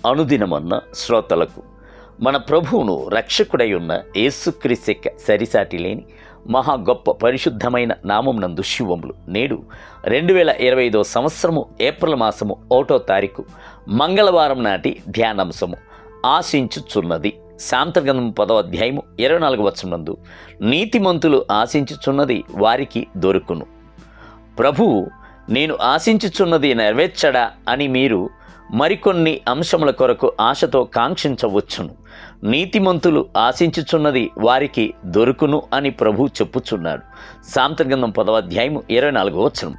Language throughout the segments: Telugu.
అనుదినమన్న శ్రోతలకు మన ప్రభువును రక్షకుడై ఉన్న యేసుక్రీస్తు యొక్క సరిసాటి లేని మహా గొప్ప పరిశుద్ధమైన నామమునందు శుభములు. నేడు 2025 సంవత్సరము ఏప్రిల్ మాసము 1వ తారీఖు మంగళవారం నాటి ధ్యానాంశము ఆశించుచున్నది. శాంతగ్రంథం 10వ అధ్యాయము 24వ వచనమందు నీతిమంతులు ఆశించుచున్నది వారికి దొరుకును. ప్రభువు నేను ఆశించుచున్నది నెరవేర్చడా అని మీరు మరికొన్ని అంశముల కొరకు ఆశతో కాంక్షించవచ్చును. నీతిమంతులు ఆశించుచున్నది వారికి దొరుకును అని ప్రభు చెప్పుచున్నాడు. శాంతగ్రంథం 10వ అధ్యాయము 24వ వచనం.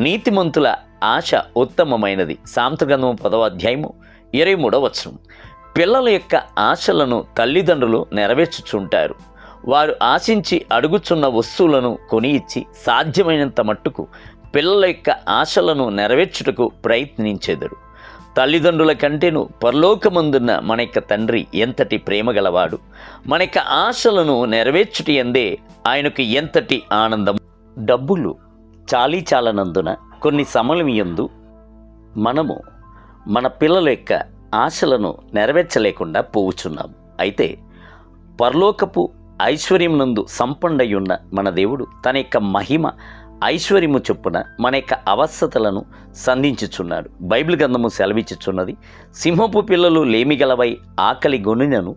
నీతిమంతుల ఆశ ఉత్తమమైనది. శాంతగ్రంథం 10వ అధ్యాయము 23వ వచనం. పిల్లల యొక్క ఆశలను తల్లిదండ్రులు నెరవేర్చుచుంటారు. వారు ఆశించి అడుగుచున్న వస్తువులను కొని ఇచ్చి సాధ్యమైనంత మట్టుకు పిల్లల యొక్క ఆశలను నెరవేర్చుటకు ప్రయత్నించెదరు. తల్లిదండ్రుల కంటేను పరలోకమందున్న మన యొక్క తండ్రి ఎంతటి ప్రేమగలవాడు. మన యొక్క ఆశలను నెరవేర్చుట ఎందే ఆయనకు ఎంతటి ఆనందం. డబ్బులు చాలీచాలనందున కొన్ని సమయం యందు మనము మన పిల్లల యొక్క ఆశలను నెరవేర్చలేకుండా పోవుచున్నాం. అయితే పరలోకపు ఐశ్వర్యం నందు సంపన్నయున్న మన దేవుడు తన యొక్క మహిమ ఐశ్వర్యము చొప్పున మన యొక్క అవస్థతలను సంధించుచున్నాడు. బైబిల్ గ్రంథము సెలవిచ్చుచున్నది, సింహపు పిల్లలు లేమిగలవై ఆకలి గొనినను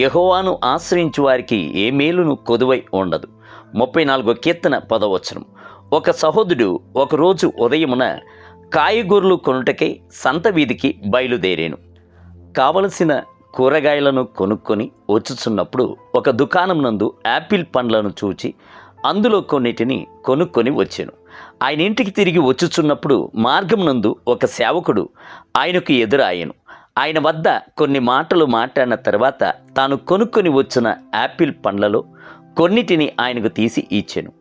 యెహోవాను ఆశ్రయించు వారికి ఏ మేలును కొదువై ఉండదు. 34వ కీర్తన 10వ వచనం. ఒక సహోదరుడు ఒకరోజు ఉదయమున కాయగూరలు కొనుటకై సంత వీధికి బయలుదేరాను. కావలసిన కూరగాయలను కొనుక్కొని వచ్చుచున్నప్పుడు ఒక దుకాణం నందు యాపిల్ పండ్లను చూచి అందులో కొన్నిటిని కొనుక్కొని వచ్చాను. ఆయన ఇంటికి తిరిగి వచ్చుచున్నప్పుడు మార్గం నందు ఒక సేవకుడు ఆయనకు ఎదురాయను. ఆయన వద్ద కొన్ని మాటలు మాట్లాడిన తర్వాత తాను కొనుక్కొని వచ్చిన యాపిల్ పండ్లలో కొన్నిటిని ఆయనకు తీసి ఇచ్చాను.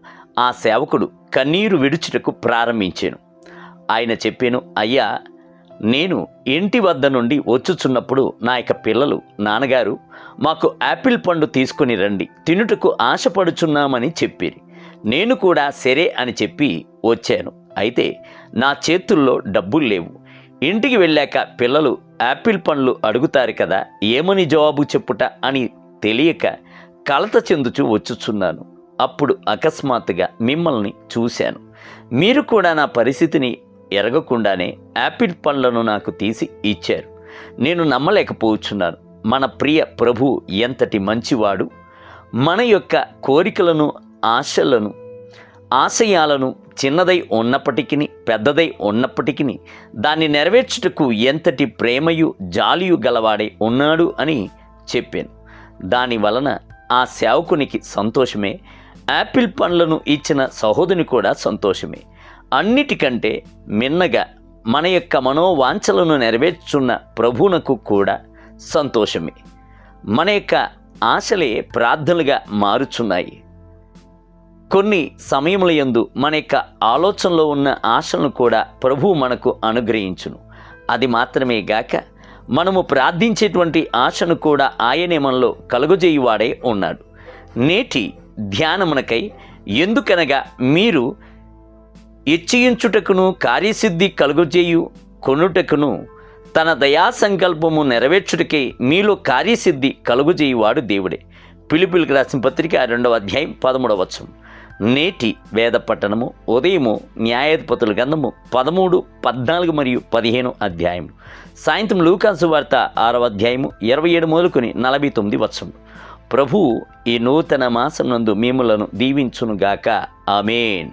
ఆ సేవకుడు కన్నీరు విడుచుటకు ప్రారంభించాను. ఆయన చెప్పాను, అయ్యా, నేను ఇంటి వద్ద నుండి వచ్చుచున్నప్పుడు నా యొక్క పిల్లలు, నాన్నగారు మాకు యాపిల్ పండు తీసుకుని రండి, తినుటకు ఆశపడుచున్నామని చెప్పిరి. నేను కూడా సరే అని చెప్పి వచ్చాను. అయితే నా చేతుల్లో డబ్బులు లేవు. ఇంటికి వెళ్ళాక పిల్లలు యాపిల్ పండ్లు అడుగుతారు కదా, ఏమని జవాబు చెప్పుట అని తెలియక కలత చెందుచు వచ్చుచున్నాను. అప్పుడు అకస్మాత్తుగా మిమ్మల్ని చూశాను. మీరు కూడా నా పరిస్థితిని ఎరగకుండానే యాపిల్ పండ్లను నాకు తీసి ఇచ్చారు. నేను నమ్మలేకపోతున్నాను. మన ప్రియ ప్రభు ఎంతటి మంచివాడు. మన యొక్క కోరికలను, ఆశలను, ఆశయాలను చిన్నదై ఉన్నప్పటికీ పెద్దదై ఉన్నప్పటికీ దాన్ని నెరవేర్చుటకు ఎంతటి ప్రేమయు జాలియు గలవాడే ఉన్నాడు అని చెప్పాను. దాని వలన ఆ సేవకునికి సంతోషమే, యాపిల్ పండ్లను ఇచ్చిన సహోదరుని కూడా సంతోషమే. అన్నిటికంటే మిన్నగా మన యొక్క మనోవాంఛలను నెరవేర్చున్న ప్రభువునకు కూడా సంతోషమే. మన యొక్క ఆశలే ప్రార్థనలుగా మారుచున్నాయి. కొన్ని సమయముల యందు మన యొక్క ఆలోచనలో ఉన్న ఆశలను కూడా ప్రభువు మనకు అనుగ్రహించును. అది మాత్రమే గాక మనము ప్రార్థించేటువంటి ఆశను కూడా ఆయనే మనలో కలుగజేయువాడే ఉన్నాడు. నేటి ధ్యానమునకై ఎందుకనగా మీరు ఇచ్చయించుటకును కార్యసిద్ధి కలుగజేయు కొనుటకును తన దయా సంకల్పము నెరవేర్చుటకే మీలో కార్యసిద్ధి కలుగజేయువాడు దేవుడే. ఫిలిప్పీయులకు రాసిన పత్రిక 2వ అధ్యాయం 13వ వచనం. నేటి వేద పట్టణము ఉదయము న్యాయాధిపతుల గ్రంథము 13, 14 మరియు 15 అధ్యాయము. సాయంత్రం లూకాసు వార్త 6వ అధ్యాయము 27 మొదలుకొని 49 వచనం. ప్రభువు ఈ నూతన మాసం నందు మిమ్ములను దీవించునుగాక. ఆమేన్.